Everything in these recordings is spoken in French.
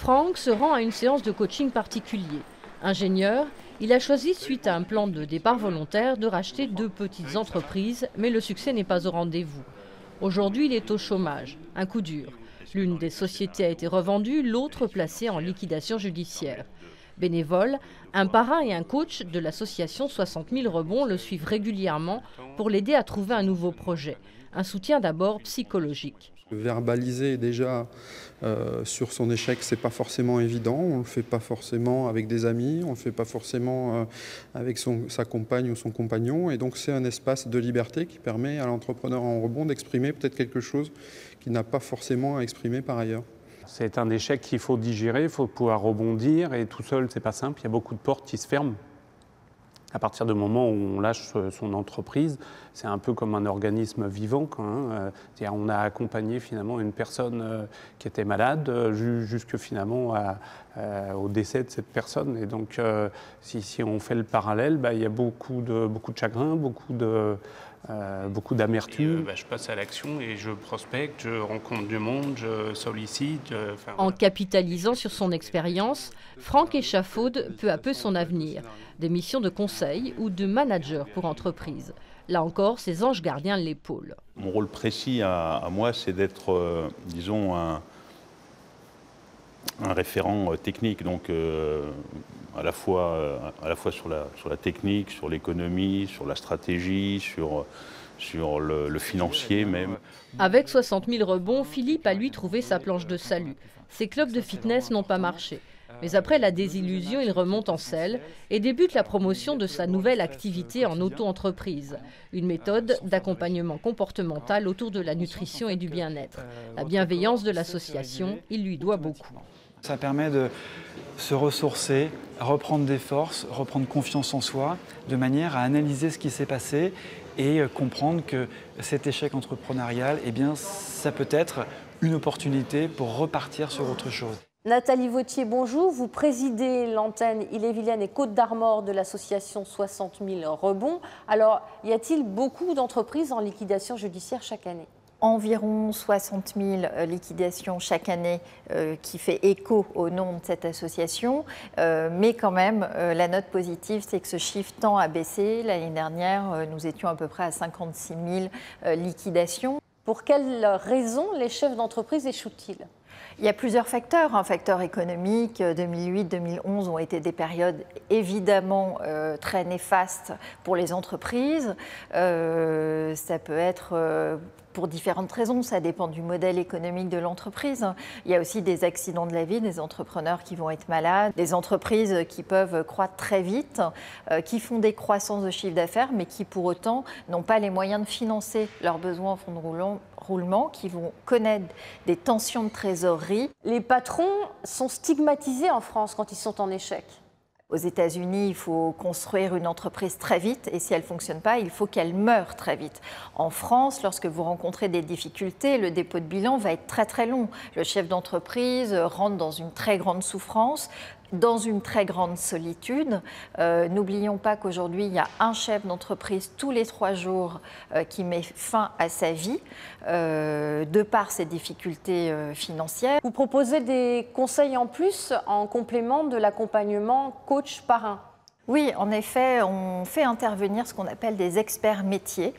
Franck se rend à une séance de coaching particulier. Ingénieur, il a choisi, suite à un plan de départ volontaire, de racheter 2 petites entreprises, mais le succès n'est pas au rendez-vous. Aujourd'hui, il est au chômage, un coup dur. L'une des sociétés a été revendue, l'autre placée en liquidation judiciaire. Bénévole, un parrain et un coach de l'association 60 000 rebonds le suivent régulièrement pour l'aider à trouver un nouveau projet. Un soutien d'abord psychologique. Verbaliser déjà sur son échec, c'est pas forcément évident. On le fait pas forcément avec des amis, on le fait pas forcément avec sa compagne ou son compagnon. Et donc c'est un espace de liberté qui permet à l'entrepreneur en rebond d'exprimer peut-être quelque chose qu'il n'a pas forcément à exprimer par ailleurs. C'est un échec qu'il faut digérer, il faut pouvoir rebondir. Et tout seul, c'est pas simple. Il y a beaucoup de portes qui se ferment. À partir du moment où on lâche son entreprise, c'est un peu comme un organisme vivant. C'est-à-dire on a accompagné finalement une personne qui était malade jusque finalement au décès de cette personne. Et donc si on fait le parallèle, il y a beaucoup de chagrin, beaucoup d'amertume. Je passe à l'action et je prospecte, je rencontre du monde, je sollicite. En capitalisant sur son expérience, Franck échafaude peu à peu son avenir. Des missions de conseil ou de manager pour entreprise. Là encore, ses anges gardiens l'épaulent. Mon rôle précis à moi, c'est d'être, disons, un référent technique, donc à la fois sur la technique, sur l'économie, sur la stratégie, sur le financier même. Avec 60 000 rebonds, Philippe a lui trouvé sa planche de salut. Ses clubs de fitness n'ont pas marché. Mais après la désillusion, il remonte en selle et débute la promotion de sa nouvelle activité en auto-entreprise. Une méthode d'accompagnement comportemental autour de la nutrition et du bien-être. La bienveillance de l'association, il lui doit beaucoup. Ça permet de se ressourcer, reprendre des forces, reprendre confiance en soi, de manière à analyser ce qui s'est passé et comprendre que cet échec entrepreneurial, eh bien, ça peut être une opportunité pour repartir sur autre chose. Nathalie Vautier, bonjour. Vous présidez l'antenne Ille-et-Vilaine et Côte-d'Armor de l'association 60 000 rebonds. Alors, y a-t-il beaucoup d'entreprises en liquidation judiciaire chaque année ? Environ 60 000 liquidations chaque année qui fait écho au nom de cette association. Mais quand même, la note positive, c'est que ce chiffre tend à baisser. L'année dernière, nous étions à peu près à 56 000 liquidations. Pour quelles raisons les chefs d'entreprise échouent-ils ? Il y a plusieurs facteurs. Un facteur économique, 2008-2011 ont été des périodes évidemment très néfastes pour les entreprises. Ça peut être pour différentes raisons, ça dépend du modèle économique de l'entreprise. Il y a aussi des accidents de la vie, des entrepreneurs qui vont être malades, des entreprises qui peuvent croître très vite, qui font des croissances de chiffre d'affaires, mais qui pour autant n'ont pas les moyens de financer leurs besoins en fonds de roulement, qui vont connaître des tensions de trésorerie. Les patrons sont stigmatisés en France quand ils sont en échec. Aux États-Unis, il faut construire une entreprise très vite et si elle ne fonctionne pas, il faut qu'elle meure très vite. En France, lorsque vous rencontrez des difficultés, le dépôt de bilan va être très très long. Le chef d'entreprise rentre dans une très grande souffrance, dans une très grande solitude. N'oublions pas qu'aujourd'hui, il y a un chef d'entreprise tous les 3 jours qui met fin à sa vie de par ses difficultés financières. Vous proposez des conseils en plus, en complément de l'accompagnement coach-parrain ? Oui, en effet, on fait intervenir ce qu'on appelle des experts métiers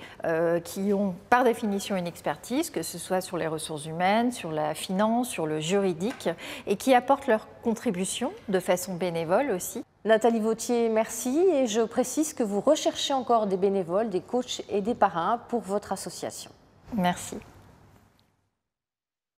qui ont par définition une expertise, que ce soit sur les ressources humaines, sur la finance, sur le juridique, et qui apportent leur contribution de façon bénévole aussi. Nathalie Vautier, merci. Et je précise que vous recherchez encore des bénévoles, des coachs et des parrains pour votre association. Merci.